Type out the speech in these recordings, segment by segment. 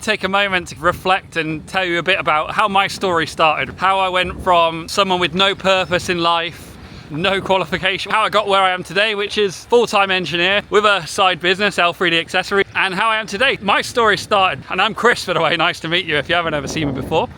take a moment to reflect and tell you a bit about how my story started, how I went from someone with no purpose in life, no qualification, how I got where I am today, which is full-time engineer with a side business, L3D Accessories, and how I am today. My story started, and I'm Chris, by the way, nice to meet you if you haven't ever seen me before.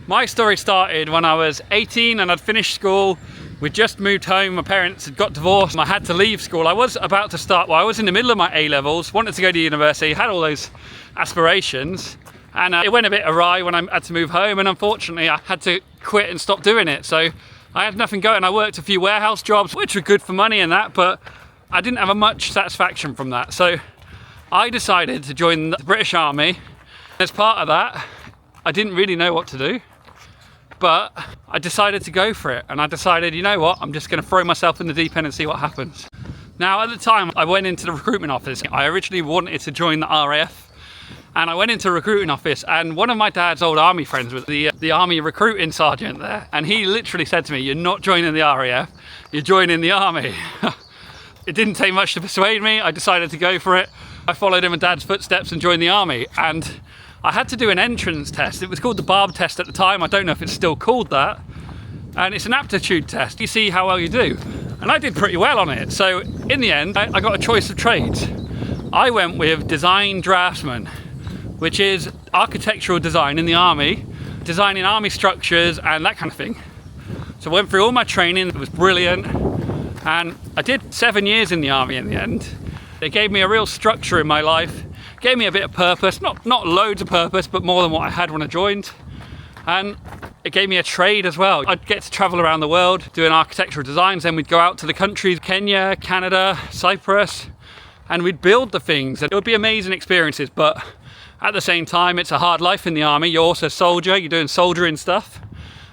My story started when I was 18 and I'd finished school. We'd just moved home, my parents had got divorced, and I had to leave school. I was about to start, I was in the middle of my A-levels, wanted to go to university, had all those aspirations, and it went a bit awry when I had to move home, and unfortunately I had to quit and stop doing it. So I had nothing going. I worked a few warehouse jobs, which were good for money and that, but I didn't have much satisfaction from that. So I decided to join the British Army. As part of that, I didn't really know what to do, but I decided to go for it. And I decided, you know what, I'm just going to throw myself in the deep end and see what happens. Now, at the time, I went into the recruitment office. I originally wanted to join the RAF. And I went into a recruiting office, and one of my dad's old army friends was the army recruiting sergeant there. And he literally said to me, "You're not joining the RAF, you're joining the army." It didn't take much to persuade me. I decided to go for it. I followed in my dad's footsteps and joined the army. And I had to do an entrance test. It was called the BARB test at the time. I don't know if it's still called that. And it's an aptitude test. You see how well you do. And I did pretty well on it. So in the end, I got a choice of trades. I went with design draftsman, which is architectural design in the army, designing army structures and that kind of thing. So I went through all my training, it was brilliant, and I did 7 years in the army in the end. It gave me a real structure in my life, gave me a bit of purpose, not loads of purpose, but more than what I had when I joined. And it gave me a trade as well. I'd get to travel around the world doing architectural designs, then we'd go out to the countries, Kenya, Canada, Cyprus, and we'd build the things. It would be amazing experiences, but at the same time, it's a hard life in the army. You're also a soldier, you're doing soldiering stuff.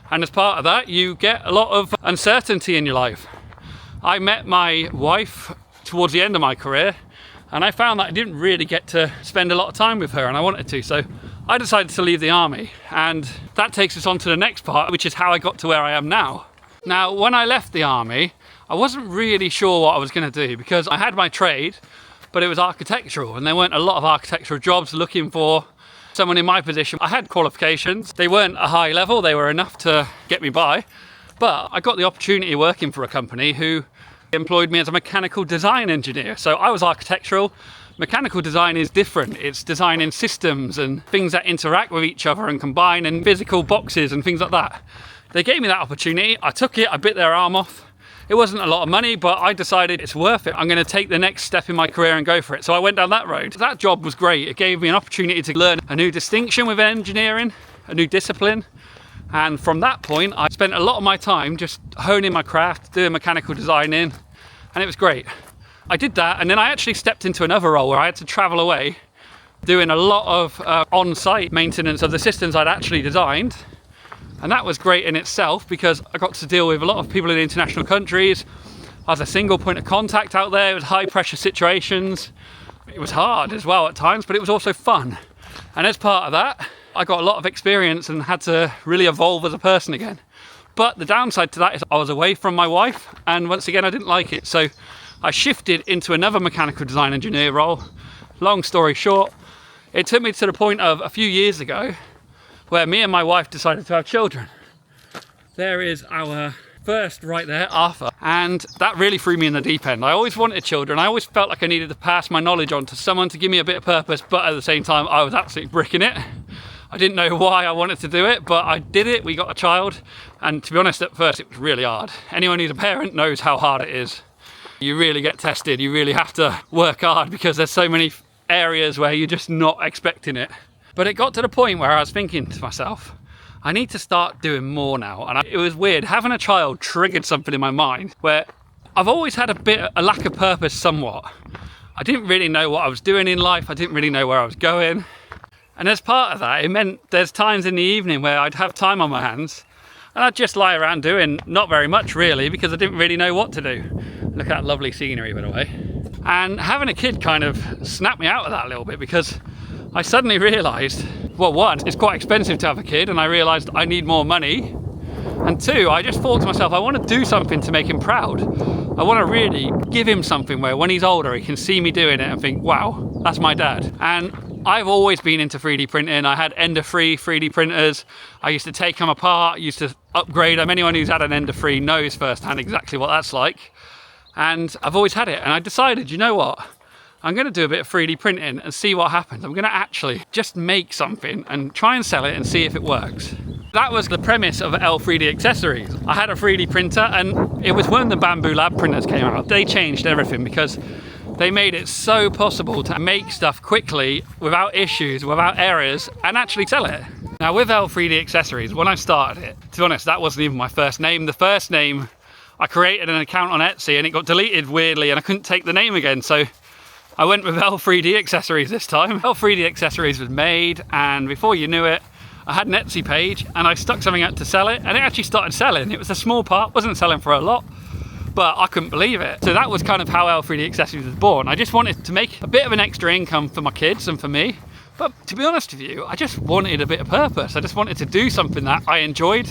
And as part of that, you get a lot of uncertainty in your life. I met my wife towards the end of my career, and I found that I didn't really get to spend a lot of time with her, and I wanted to. So I decided to leave the army. And that takes us on to the next part, which is how I got to where I am now. Now, when I left the army, I wasn't really sure what I was going to do, because I had my trade, but it was architectural, and there weren't a lot of architectural jobs looking for someone in my position. I had qualifications. They weren't a high level, they were enough to get me by, but I got the opportunity working for a company who employed me as a mechanical design engineer. So I was architectural. Mechanical design is different. It's designing systems and things that interact with each other and combine, and physical boxes and things like that. They gave me that opportunity. I took it, I bit their arm off. It wasn't a lot of money, but I decided it's worth it. I'm going to take the next step in my career and go for it. So I went down that road. That job was great. It gave me an opportunity to learn a new distinction with engineering, a new discipline. And from that point, I spent a lot of my time just honing my craft, doing mechanical designing, and it was great. I did that, and then I actually stepped into another role where I had to travel away, doing a lot of on-site maintenance of the systems I'd actually designed. And that was great in itself, because I got to deal with a lot of people in international countries. I was a single point of contact out there. It was high pressure situations. It was hard as well at times, but it was also fun. And as part of that, I got a lot of experience and had to really evolve as a person again. But the downside to that is I was away from my wife, and once again, I didn't like it. So I shifted into another mechanical design engineer role. Long story short, it took me to the point of a few years ago where me and my wife decided to have children. There is our first right there, Arthur. And that really threw me in the deep end. I always wanted children. I always felt like I needed to pass my knowledge on to someone to give me a bit of purpose, but at the same time, I was absolutely bricking it. I didn't know why I wanted to do it, but I did it. We got a child. And to be honest, at first, it was really hard. Anyone who's a parent knows how hard it is. You really get tested. You really have to work hard, because there's so many areas where you're just not expecting it. But it got to the point where I was thinking to myself, I need to start doing more now. And it was weird. Having a child triggered something in my mind where I've always had a lack of purpose somewhat. I didn't really know what I was doing in life. I didn't really know where I was going. And as part of that, it meant there's times in the evening where I'd have time on my hands and I'd just lie around doing not very much really, because I didn't really know what to do. Look at that lovely scenery, by the way. And having a kid kind of snapped me out of that a little bit, because I suddenly realised, well, one, it's quite expensive to have a kid, and I realised I need more money. And two, I just thought to myself, I want to do something to make him proud. I want to really give him something where when he's older, he can see me doing it and think, wow, that's my dad. And I've always been into 3D printing. I had Ender-free 3D printers. I used to take them apart, used to upgrade them. Anyone who's had an Ender-free knows firsthand exactly what that's like. And I've always had it. And I decided, you know what? I'm going to do a bit of 3D printing and see what happens. I'm going to actually just make something and try and sell it and see if it works. That was the premise of L3D Accessories. I had a 3D printer, and it was when the Bamboo Lab printers came out. They changed everything because they made it so possible to make stuff quickly, without issues, without errors, and actually sell it. Now with L3D Accessories, when I started it, to be honest, that wasn't even my first name. The first name, I created an account on Etsy and it got deleted weirdly and I couldn't take the name again. So I went with L3D Accessories this time. L3D Accessories was made, and before you knew it, I had an Etsy page and I stuck something out to sell it, and it actually started selling. It was a small part, wasn't selling for a lot, but I couldn't believe it. So that was kind of how L3D Accessories was born. I just wanted to make a bit of an extra income for my kids and for me. But to be honest with you, I just wanted a bit of purpose. I just wanted to do something that I enjoyed.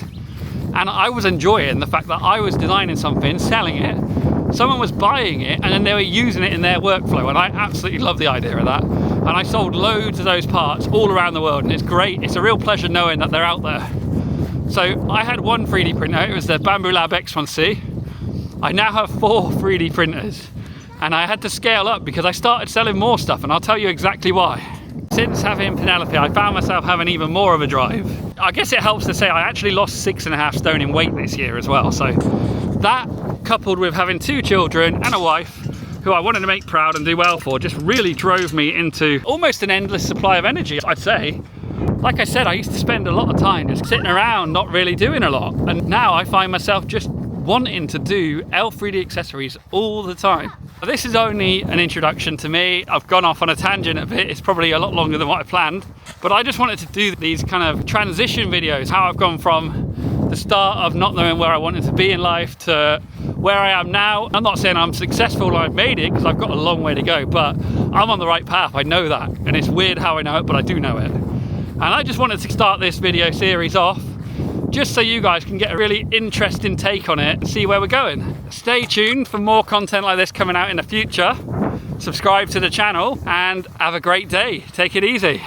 And I was enjoying the fact that I was designing something, selling it, someone was buying it, and then they were using it in their workflow. And I absolutely love the idea of that. And I sold loads of those parts all around the world, and it's great. It's a real pleasure knowing that they're out there. So I had one 3D printer, it was the Bamboo Lab X1C. I now have 4 3D printers, and I had to scale up because I started selling more stuff, and I'll tell you exactly why. Since having Penelope, I found myself having even more of a drive. I guess it helps to say I actually lost 6.5 stone in weight this year as well. So that, coupled with having 2 children and a wife who I wanted to make proud and do well for, just really drove me into almost an endless supply of energy, I'd say. Like I said, I used to spend a lot of time just sitting around, not really doing a lot. And now I find myself just wanting to do L3D Accessories all the time. This is only an introduction to me. I've gone off on a tangent a bit. It's probably a lot longer than what I planned, but I just wanted to do these kind of transition videos, how I've gone from the start of not knowing where I wanted to be in life to where I am now. I'm not saying I'm successful and I've made it, because I've got a long way to go, but I'm on the right path. I know that, and it's weird how I know it, but I do know it. And I just wanted to start this video series off just so you guys can get a really interesting take on it and see where we're going. Stay tuned for more content like this coming out in the future. Subscribe to the channel and have a great day. Take it easy.